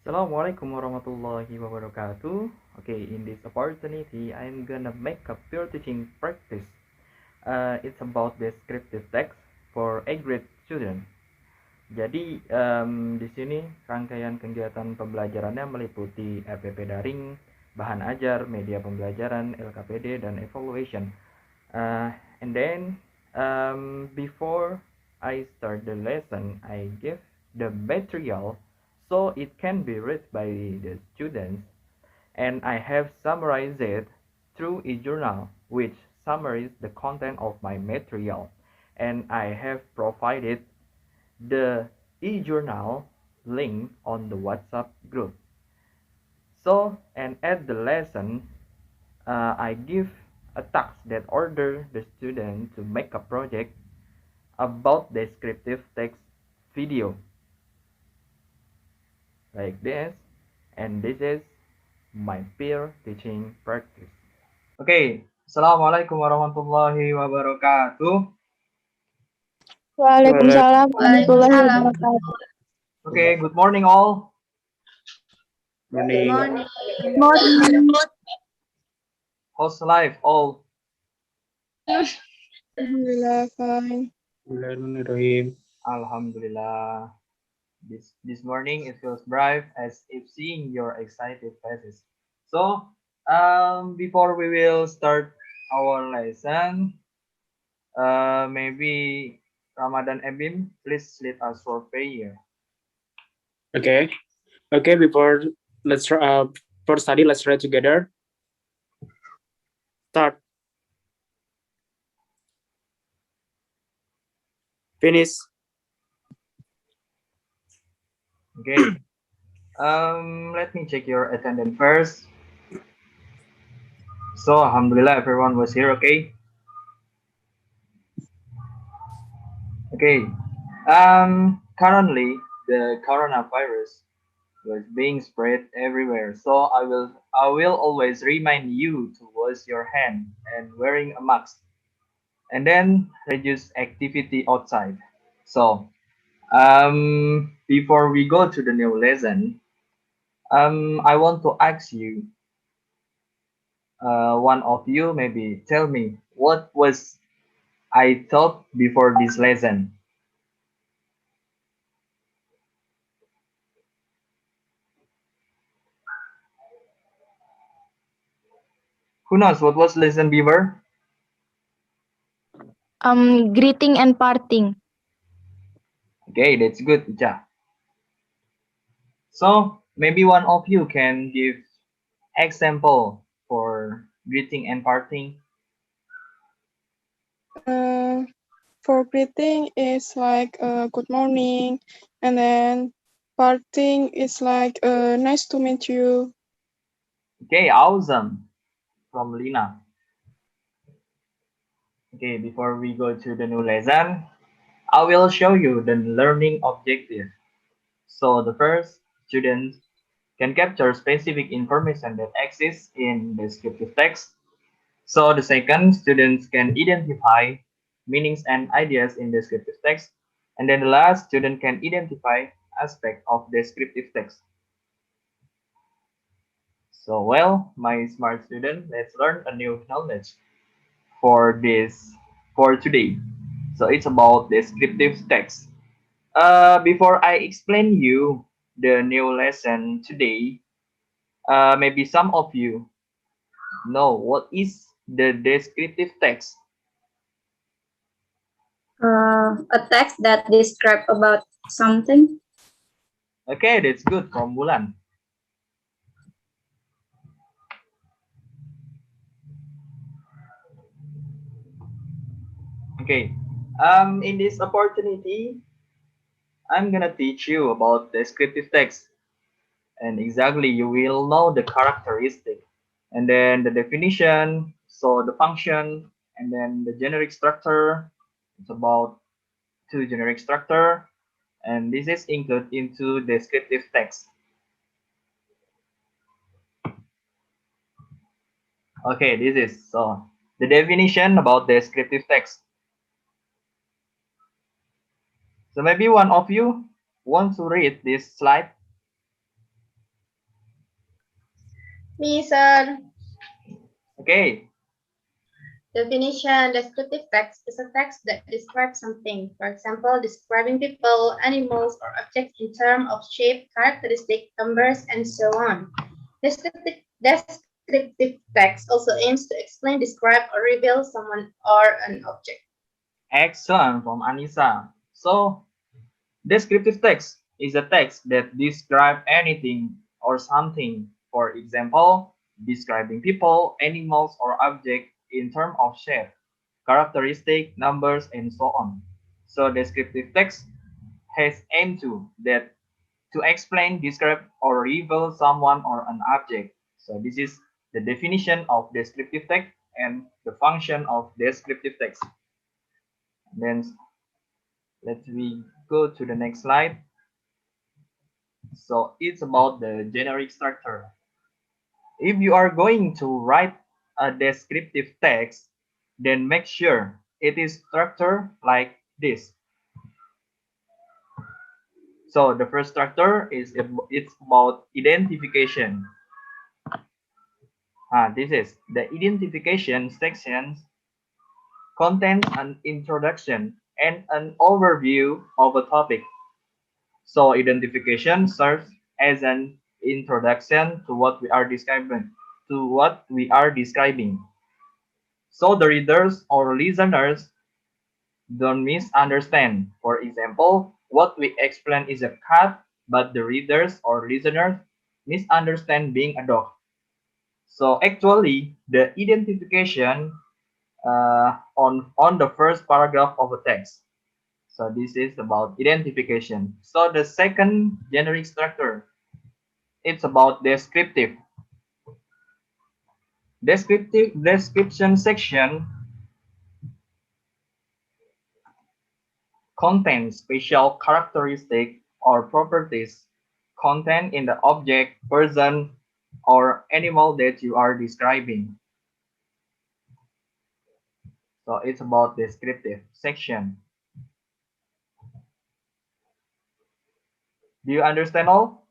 Assalamualaikum warahmatullahi wabarakatuh. Okay, in this opportunity, I'm gonna make a peer teaching practice. It's about descriptive text for a grade student. Jadi di sini rangkaian kegiatan pembelajarannya meliputi RPP daring, bahan ajar, media pembelajaran, LKPD, dan evaluation. And then before I start the lesson, I give the material so it can be read by the students, and I have summarized it through a journal which summarizes the content of my material, and I have provided the e-journal link on the WhatsApp group. So, and at the lesson, I give a task that order the student to make a project about descriptive text video like this, and this is my peer teaching practice. Okay, Assalamualaikum warahmatullahi wabarakatuh. Waalaikumsalam warahmatullahi Waalaikumsalam. wabarakatuh. Okay, good morning all. Good morning. Morning. How's life all? Alhamdulillah, fine. Bismillahirrahmanirrahim. Alhamdulillah. This morning it feels bright as if seeing your excited faces. So, before we will start our lesson, maybe Ramadan Ebim, please lead us for prayer. Okay. Before for study, let's try together. Start. Finish. Okay. Let me check your attendance first. So, Alhamdulillah, everyone was here. Okay. Okay. Currently, the coronavirus was being spread everywhere. So I will always remind you to wash your hand and wearing a mask, and then reduce activity outside. So before we go to the new lesson, I want to ask you, one of you maybe tell me what was I thought before this lesson. Who knows what was lesson before? Greeting and parting. Okay, that's good, Icha. So maybe one of you can give example for greeting and parting. Uh, for greeting is like good morning, and then parting is like nice to meet you. Okay, awesome. From Lina. Okay, before we go to the new lesson, I will show you the learning objective. So the first, students can capture specific information that exists in descriptive text. So the second, students can identify meanings and ideas in descriptive text. And then the last, student can identify aspect of descriptive text. So well, my smart student, let's learn a new knowledge for this for today. So it's about descriptive text. Before I explain you the new lesson today, maybe some of you know what is the descriptive text. A text that describes about something. Okay, that's good from Bulan. Okay, in this opportunity, I'm gonna teach you about descriptive text, and exactly you will know the characteristic, and then the definition, so the function, and then the generic structure. It's about two generic structure, and this is included into descriptive text. Okay, this is so the definition about descriptive text. So maybe one of you wants to read this slide. Me, sir. Okay. Definition: descriptive text is a text that describes something. For example, describing people, animals, or objects in terms of shape, characteristic, numbers, and so on. Descriptive text also aims to explain, describe, or reveal someone or an object. Excellent from Anissa. So, descriptive text is a text that describes anything or something. For example, describing people, animals, or objects in terms of shape, characteristic, numbers, and so on. So, descriptive text has aim to explain, describe, or reveal someone or an object. So, this is the definition of descriptive text and the function of descriptive text. Then let me go to the next slide. So it's about the generic structure. If you are going to write a descriptive text, then make sure it is structured like this. So the first structure is it's about identification. This is the identification section contains an introduction and an overview of a topic. So identification serves as an introduction to what we are describing. So the readers or listeners don't misunderstand. For example, what we explain is a cat, but the readers or listeners misunderstand being a dog. So actually, the identification on the first paragraph of a text. So this is about identification. So the second generic structure, it's about descriptive. Description section contains special characteristic or properties contained in the object, person, or animal that you are describing. So it's about descriptive section. Do you understand all?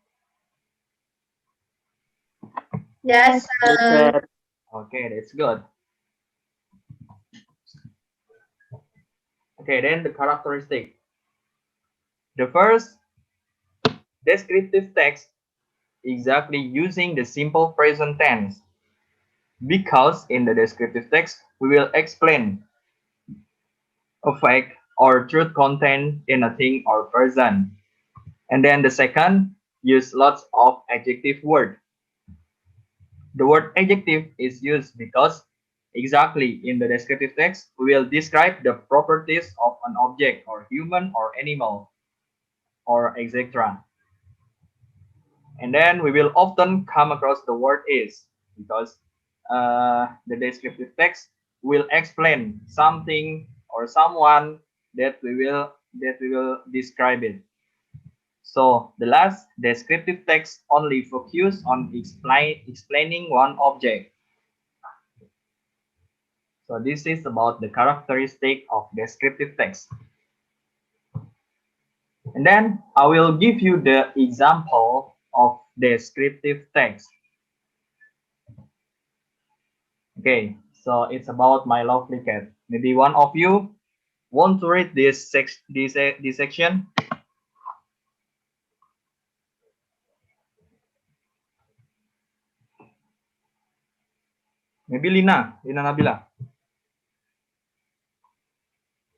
Yes, sir. Okay, that's good. Okay, then the characteristic. The first descriptive text exactly using the simple present tense, because in the descriptive text we will explain a fact or truth content in a thing or person. And then the second, use lots of adjective word. The word adjective is used because exactly in the descriptive text we will describe the properties of an object or human or animal or etc. And then we will often come across the word is, because the descriptive text will explain something or someone that we will describe it. So the last descriptive text only focus on explaining one object. So this is about the characteristic of descriptive text. And then I will give you the example of descriptive text. Okay, so it's about my lovely cat. Maybe one of you want to read this section? Maybe Lina Nabila.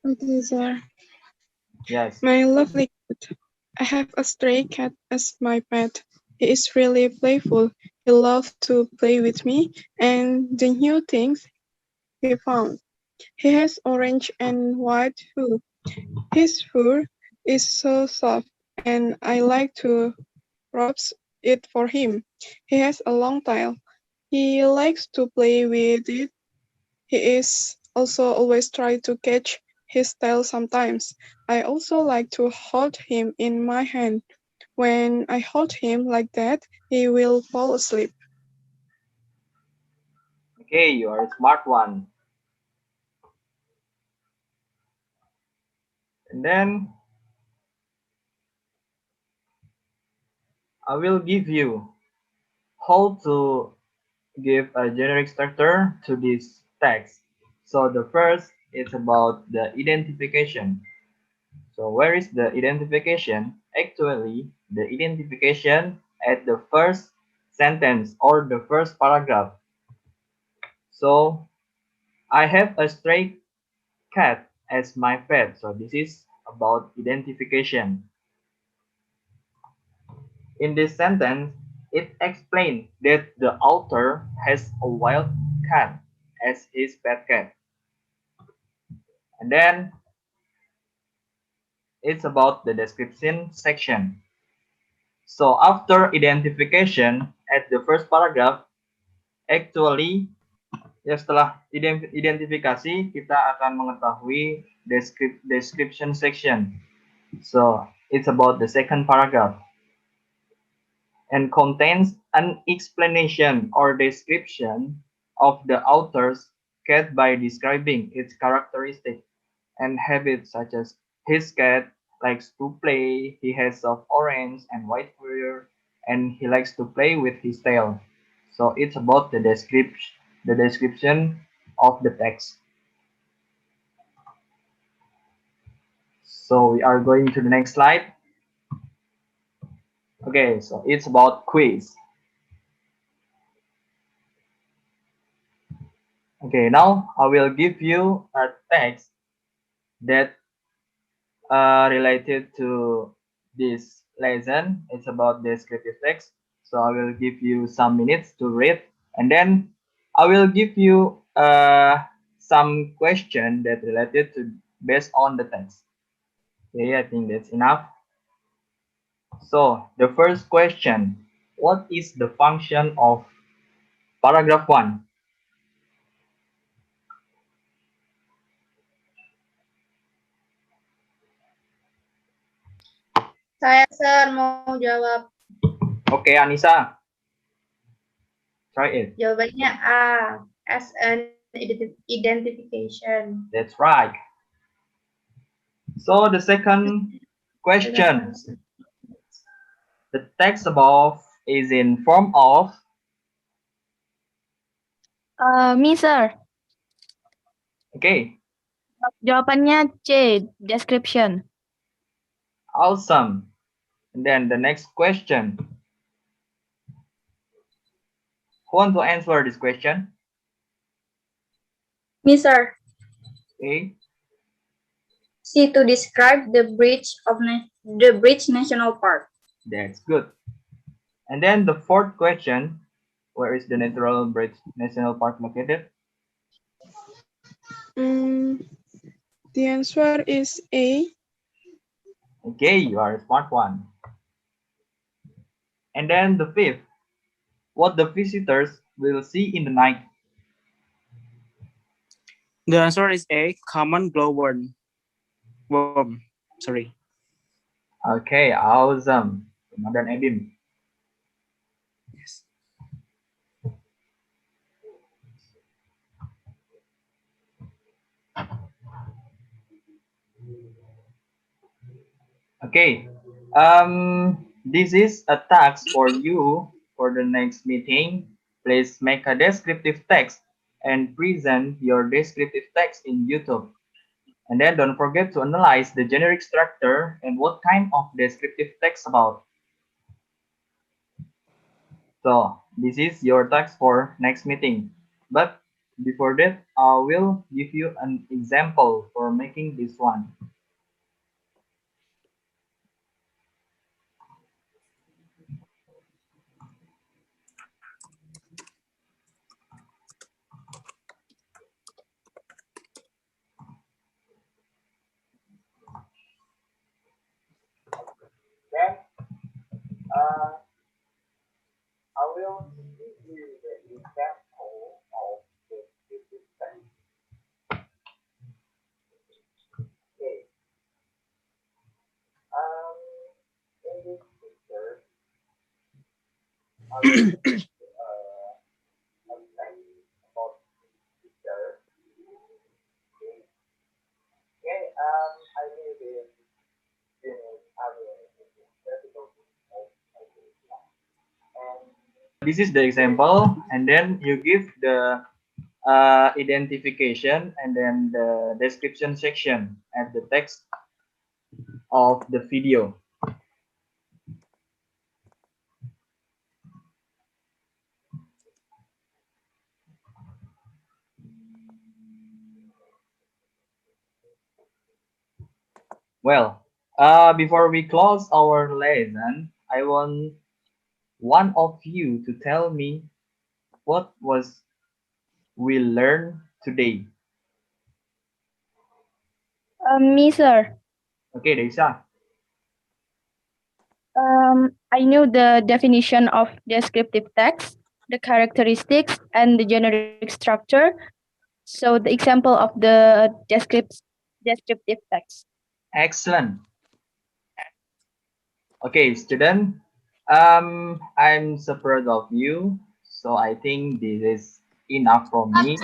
Okay, sir. Yes. My lovely cat. I have a stray cat as my pet. He is really playful. He loves to play with me and the new things he found. He has orange and white fur. His fur is so soft and I like to rub it for him. He has a long tail. He likes to play with it. He is also always try to catch his tail sometimes. I also like to hold him in my hand. When I hold him like that, he will fall asleep. Okay, you are a smart one. And then I will give you how to give a generic structure to this text. So the first is about the identification. So where is the identification? Actually, the identification at the first sentence or the first paragraph. So I have a stray cat as my pet. So this is about identification. In this sentence, it explains that the author has a wild cat as his pet cat. And then it's about the description section. So after identification at the first paragraph, actually ya setelah identifikasi kita akan mengetahui description section. So it's about the second paragraph and contains an explanation or description of the author's cat by describing its characteristics and habits such as his cat likes to play, he has soft orange and white fur, and he likes to play with his tail. So it's about the description of the text. So we are going to the next slide. Okay, so it's about quiz. Okay, now I will give you a text that related to this lesson. It's about descriptive text. So I will give you some minutes to read, and then I will give you some question that related to based on the text. Okay, I think that's enough. So the first question: what is the function of paragraph one? Saya, Sir, mau jawab. Okay, Anissa, try it. Jawabannya A, as an identification. That's right. So the second question: the text above is in form of. Me, sir. Okay, Jawabannya C, description. awesome. And then the next question. Who want to answer this question? Me, sir. Okay, C, to describe the bridge national park. that's good. And then the fourth question. Where is the Natural Bridge National Park located? Mm, the answer is A. Okay, you are a smart one. And then the fifth. What the visitors will see in the night? The answer is A. Common glowworm. Worm. Sorry. Okay, awesome. Ramadan Edim. Yes. Okay, this is a task for you for the next meeting. Please make a descriptive text and present your descriptive text in YouTube. And then don't forget to analyze the generic structure and what kind of descriptive text about. So this is your task for next meeting. But before that, I will give you an example for making this one. Then I will give you the example of the descriptive text. Okay. Um, in this picture, I will a text about this picture. Okay. Okay. I live in Venice area in the capital of Italy. And This is the example, and then you give the identification and then the description section at the text of the video. Well, before we close our lesson, I want one of you to tell me what was we learned today. Me, sir. Okay, Deisa. I knew the definition of descriptive text, the characteristics, and the generic structure. So the example of the descriptive text. Excellent. Okay, student. I'm so proud of you. So I think this is enough from me.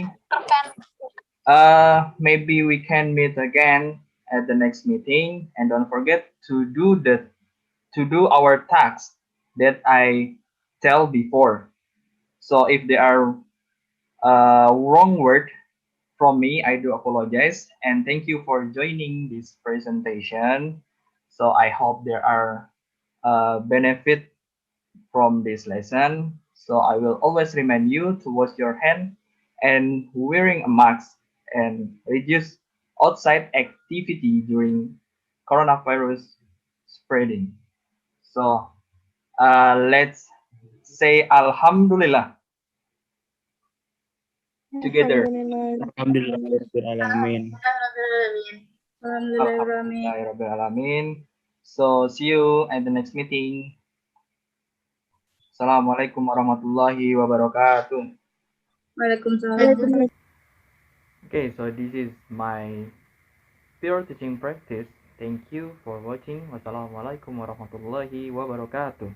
Maybe we can meet again at the next meeting, and don't forget to do our tasks that I tell before. So if there are wrong word from me, I do apologize, and thank you for joining this presentation. So I hope there are benefit from this lesson. So I will always remind you to wash your hand and wearing a mask and reduce outside activity during coronavirus spreading. So let's say Alhamdulillah together. Alhamdulillah. Alhamdulillahirobbilalamin. Alhamdulillah. Alhamdulillahirobbilalamin. So see you at the next meeting. Assalamualaikum warahmatullahi wabarakatuh. Waalaikumsalam. Okay, so this is my pure teaching practice. Thank you for watching. Wassalamualaikum warahmatullahi wabarakatuh.